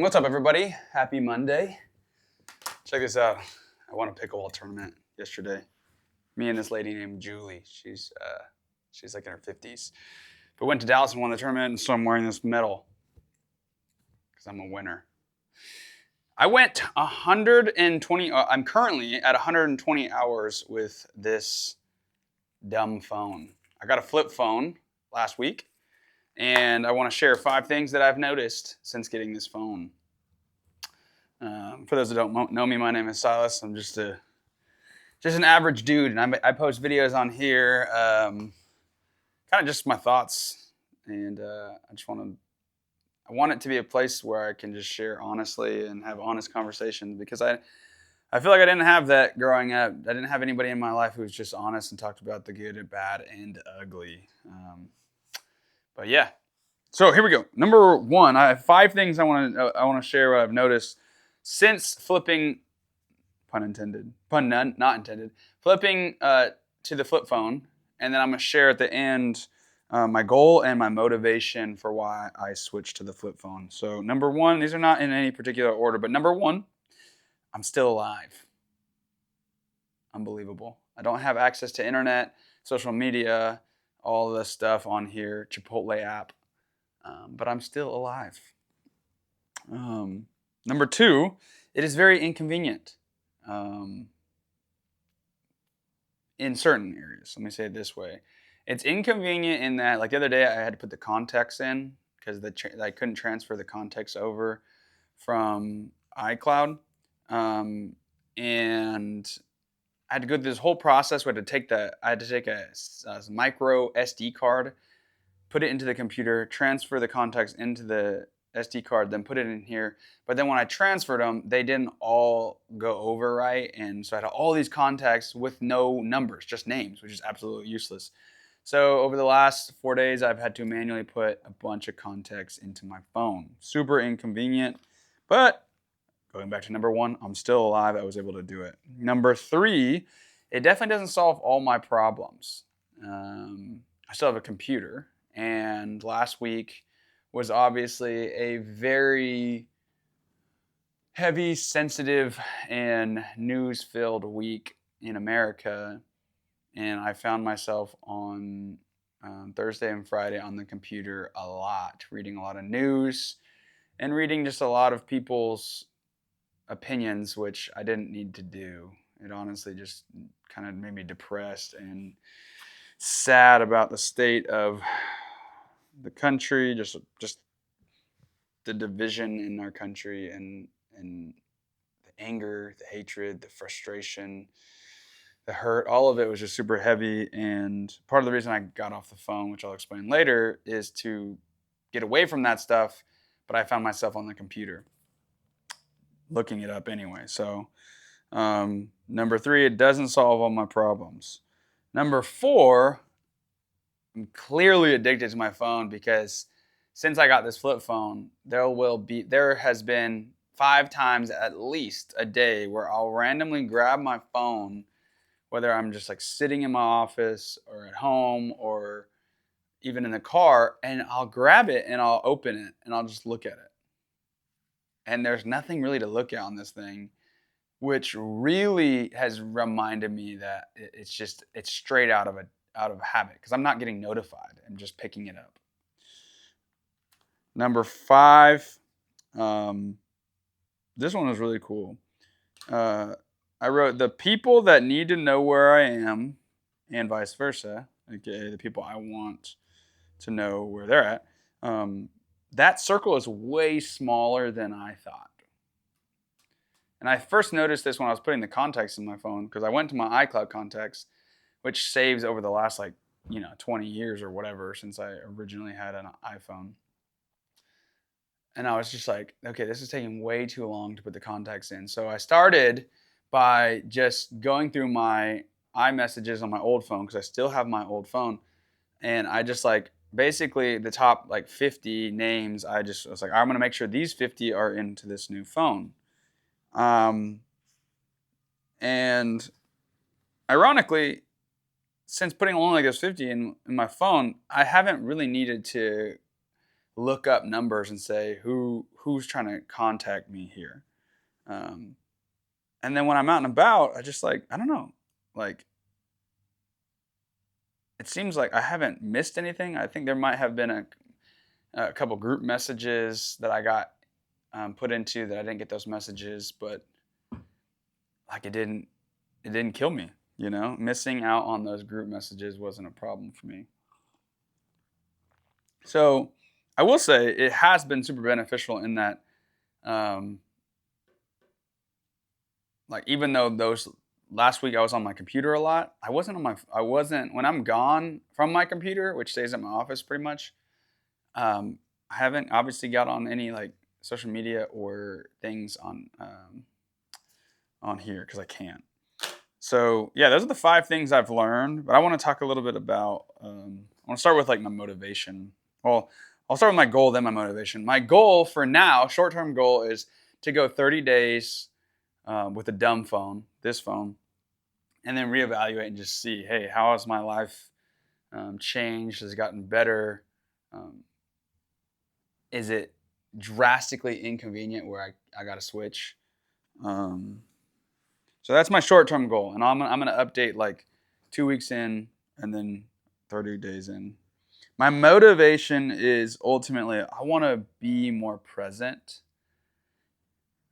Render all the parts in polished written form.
What's up, everybody? Happy Monday. Check this out. I won a pickleball tournament yesterday. Me and this lady named Julie. She's like in her 50s. But went to Dallas and won the tournament, and so I'm wearing this medal because I'm a winner. I went 120. I'm currently at 120 hours with this dumb phone. I got a flip phone last week, and I want to share 5 things that I've noticed since getting this phone. For those that don't know me, my name is Silas. I'm just an average dude, and I post videos on here, kind of just my thoughts, and I want it to be a place where I can just share honestly and have honest conversations, because I feel like I didn't have that growing up. I didn't have anybody in my life who was just honest and talked about the good and bad and ugly. But yeah, so here we go. Number 1, I have 5 things I want to share what I've noticed since flipping, pun intended, pun not intended, flipping to the flip phone, and then I'm going to share at the end my goal and my motivation for why I switched to the flip phone. So number 1, these are not in any particular order, but number 1, I'm still alive. Unbelievable. I don't have access to internet, social media, all this stuff on here, Chipotle app, but I'm still alive. Number 2, it is very inconvenient in certain areas. Let me say it this way. It's inconvenient in that, like the other day, I had to put the contacts in because I couldn't transfer the contacts over from iCloud. And I had to go through this whole process where I had to take a micro SD card, put it into the computer, transfer the contacts into the SD card, then put it in here. But then when I transferred them, they didn't all go over right. And so I had all these contacts with no numbers, just names, which is absolutely useless. So over the last 4 days, I've had to manually put a bunch of contacts into my phone. Super inconvenient. But going back to number 1, I'm still alive. I was able to do it. Number 3, it definitely doesn't solve all my problems. I still have a computer. And last week was obviously a very heavy, sensitive, and news-filled week in America. And I found myself on Thursday and Friday on the computer a lot, reading a lot of news and reading just a lot of people's opinions, which I didn't need to do. It honestly just kind of made me depressed and sad about the state of the country, just the division in our country, and the anger, the hatred, the frustration, the hurt, all of it was just super heavy. And part of the reason I got off the phone, which I'll explain later, is to get away from that stuff. But I found myself on the computer looking it up anyway. So number 3, it doesn't solve all my problems. Number 4, I'm clearly addicted to my phone, because since I got this flip phone, there has been 5 times at least a day where I'll randomly grab my phone, whether I'm just like sitting in my office or at home or even in the car, and I'll grab it and I'll open it and I'll just look at it. And there's nothing really to look at on this thing, which really has reminded me that it's straight out of habit, because I'm not getting notified. I'm just picking it up. Number 5, this one was really cool. I wrote, the people that need to know where I am and vice versa, aka the people I want to know where they're at, that circle is way smaller than I thought. And I first noticed this when I was putting the contacts in my phone, because I went to my iCloud contacts, which saves over the last 20 years or whatever since I originally had an iPhone. And I was just like, okay, this is taking way too long to put the contacts in. So I started by just going through my iMessages on my old phone, because I still have my old phone. And I just basically the top 50 names, I was like, I'm going to make sure these 50 are into this new phone. And ironically, since putting only those 50 in my phone, I haven't really needed to look up numbers and say who's trying to contact me here. Um, and then when I'm out and about, I just like I don't know, like it seems like I haven't missed anything. I think there might have been a couple group messages that I got put into that I didn't get those messages, but like it didn't kill me. Missing out on those group messages wasn't a problem for me. So I will say it has been super beneficial in that, um, like even though those last week I was on my computer a lot, I wasn't when I'm gone from my computer, which stays at my office pretty much. I haven't obviously got on any like social media or things on here because I can't. So yeah, those are the 5 things I've learned. But I want to talk a little bit about. I want to start with like my motivation. Well, I'll start with my goal, then my motivation. My goal for now, short-term goal, is to go 30 days with a dumb phone, this phone, and then reevaluate and just see, hey, how has my life changed? Has it gotten better? Um, is it drastically inconvenient where I got to switch? Um, so that's my short-term goal, and I'm gonna update like 2 weeks in, and then 30 days in. My motivation is ultimately I want to be more present.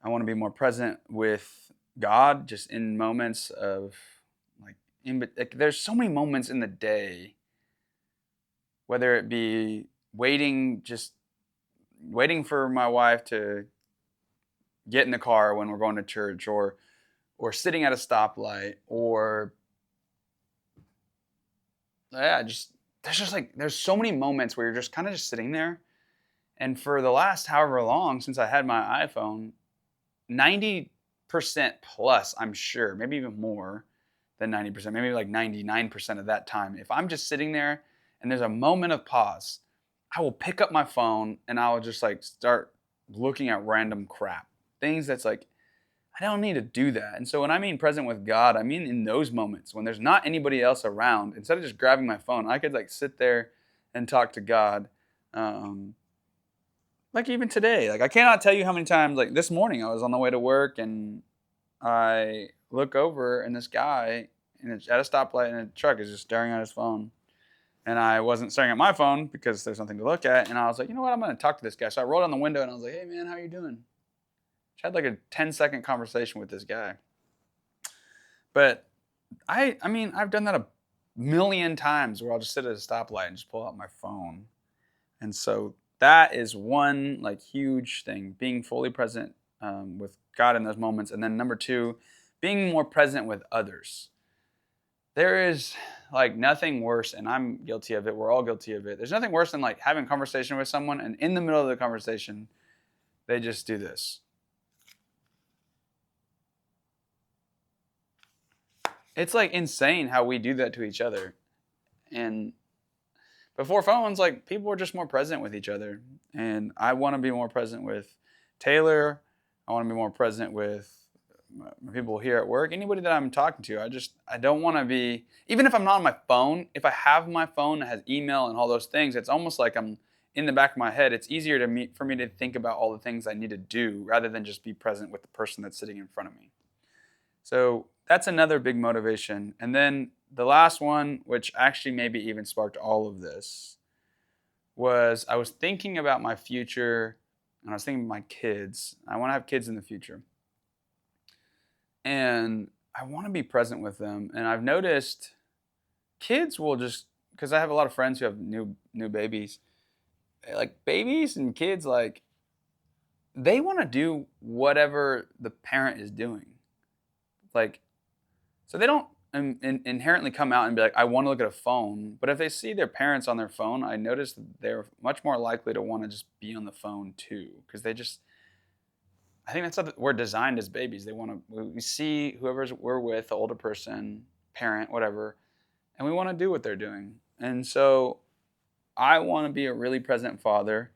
I want to be more present with God, just in moments of like, like there's so many moments in the day, whether it be just waiting for my wife to get in the car when we're going to church, or sitting at a stoplight, or yeah, just there's so many moments where you're just kind of just sitting there. And for the last however long since I had my iPhone, 90% plus, I'm sure, maybe even more than 90%, maybe like 99% of that time, if I'm just sitting there and there's a moment of pause, I will pick up my phone and I will just like start looking at random crap. Things that's like, I don't need to do that. And so when I mean present with God, I mean in those moments when there's not anybody else around, instead of just grabbing my phone, I could like sit there and talk to God. Um, like even today, like I cannot tell you how many times, like this morning I was on the way to work and I look over and this guy at a stoplight in a truck is just staring at his phone. And I wasn't staring at my phone because there's nothing to look at. And I was like, you know what, I'm going to talk to this guy. So I rolled down the window and I was like, hey man, how you doing? Just had like a 10-second conversation with this guy. But I mean, I've done that a million times where I'll just sit at a stoplight and just pull out my phone. And so that is one like huge thing, being fully present with God in those moments. And then number 2, being more present with others. There is like nothing worse, and I'm guilty of it. We're all guilty of it. There's nothing worse than like having a conversation with someone, and in the middle of the conversation, they just do this. It's like insane how we do that to each other. And before phones, like people were just more present with each other. And I want to be more present with Taylor. I want to be more present with people here at work, anybody that I'm talking to. I don't want to be, even if I'm not on my phone, if I have my phone that has email and all those things, it's almost like I'm in the back of my head. It's easier for me to think about all the things I need to do rather than just be present with the person that's sitting in front of me. So that's another big motivation. And then the last one, which actually maybe even sparked all of this, was I was thinking about my future and I was thinking of my kids. I want to have kids in the future. And I want to be present with them. And I've noticed kids will just, because I have a lot of friends who have new babies, like babies and kids, like they want to do whatever the parent is doing. Like, so they don't inherently come out and be like, I want to look at a phone. But if they see their parents on their phone, I notice that they're much more likely to want to just be on the phone too. Because I think that's how we're designed as babies. We see whoever's we're with, the older person, parent, whatever, and we want to do what they're doing. And so I want to be a really present father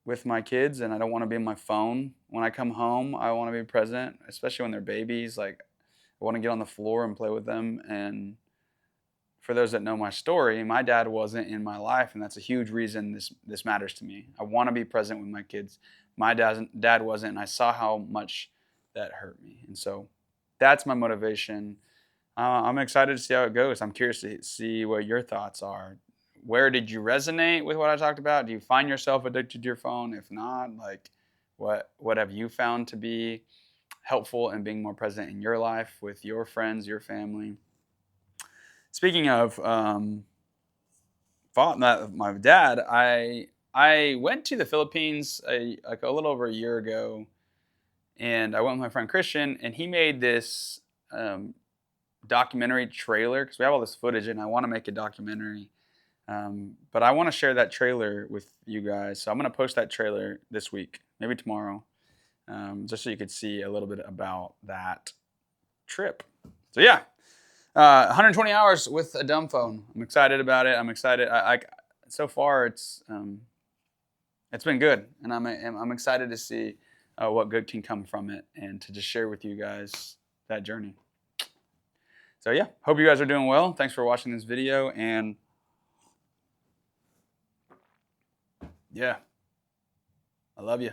with my kids, and I don't want to be on my phone. When I come home, I want to be present, especially when they're babies. Like I want to get on the floor and play with them, and for those that know my story, my dad wasn't in my life, and that's a huge reason this matters to me. I want to be present with my kids. My dad wasn't, and I saw how much that hurt me. And so that's my motivation. I'm excited to see how it goes. I'm curious to see what your thoughts are. Where did you resonate with what I talked about? Do you find yourself addicted to your phone? If not, like what have you found to be helpful in being more present in your life with your friends, your family? Speaking of my dad, I went to the Philippines like a little over a year ago, and I went with my friend Christian, and he made this documentary trailer because we have all this footage, and I want to make a documentary. But I want to share that trailer with you guys, so I'm going to post that trailer this week, maybe tomorrow, just so you could see a little bit about that trip. So yeah, 120 hours with a dumb phone. I'm excited about it. I'm excited. So far it's been good, and I'm excited to see what good can come from it, and to just share with you guys that journey. So yeah, hope you guys are doing well. Thanks for watching this video, and yeah, I love you.